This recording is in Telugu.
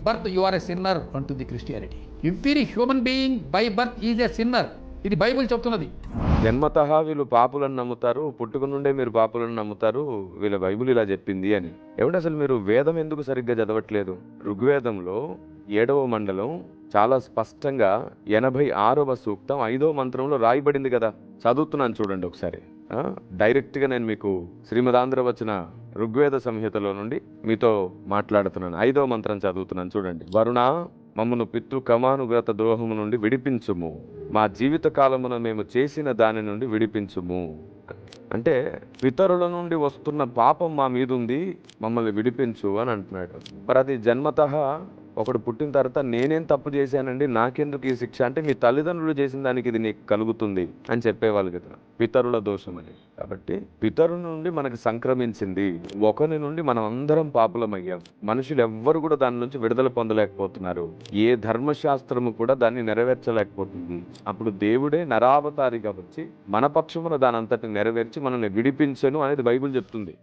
Birth you are a sinner అంటు the Christianity. Every human being by birth is a sinner. ఇది బైబిల్ చెప్తున్నది. జన్మతః వీళ్ళు పాపులను నమ్ముతారు, పుట్టుక నుండే మీరు పాపులను నమ్ముతారు, వీళ్ళ బైబిల్ ఇలా చెప్పింది అని. ఏమంటే అసలు మీరు వేదం ఎందుకు సరిగ్గా చదవట్లేదు? ఋగ్వేదంలో 7వ మండలం చాలా స్పష్టంగా 86వ సూక్తం 5వ మంత్రంలో రాయబడింది కదా. చదువుతున్నాను చూడండి ఒకసారి. డైరెక్ట్గా నేను మీకు శ్రీమదాంధ్రవచన ఋగ్వేద సంహితలో నుండి మీతో మాట్లాడుతున్నాను. 5వ మంత్రం చదువుతున్నాను చూడండి. వరుణ, మమ్మను పితృ కమానుగత ద్రోహము నుండి విడిపించుము, మా జీవిత కాలమున మేము చేసిన దాని నుండి విడిపించుము. అంటే పితరుల నుండి వస్తున్న పాపం మా మీద ఉంది, మమ్మల్ని విడిపించు అని అంటున్నాడు. మరి అది జన్మతః ఒకడు పుట్టిన తర్వాత నేనేం తప్పు చేశానండి, నాకెందుకు ఈ శిక్ష అంటే, మీ తల్లిదండ్రులు చేసిన దానికి ఇది నీకు కలుగుతుంది అని చెప్పేవాళ్ళు కదా, పితరుల దోషం అని. కాబట్టి పితరుల నుండి మనకు సంక్రమించింది, ఒకరి నుండి మనం అందరం పాపులమయ్యాం. మనుషులు ఎవ్వరు కూడా దాని నుంచి విడుదల పొందలేకపోతున్నారు. ఏ ధర్మశాస్త్రము కూడా దాన్ని నెరవేర్చలేకపోతుంది. అప్పుడు దేవుడే నరావతారిగా వచ్చి మన పక్షమున దాని అంతటి నెరవేర్చి మనల్ని విడిపించను అనేది బైబిల్ చెప్తుంది.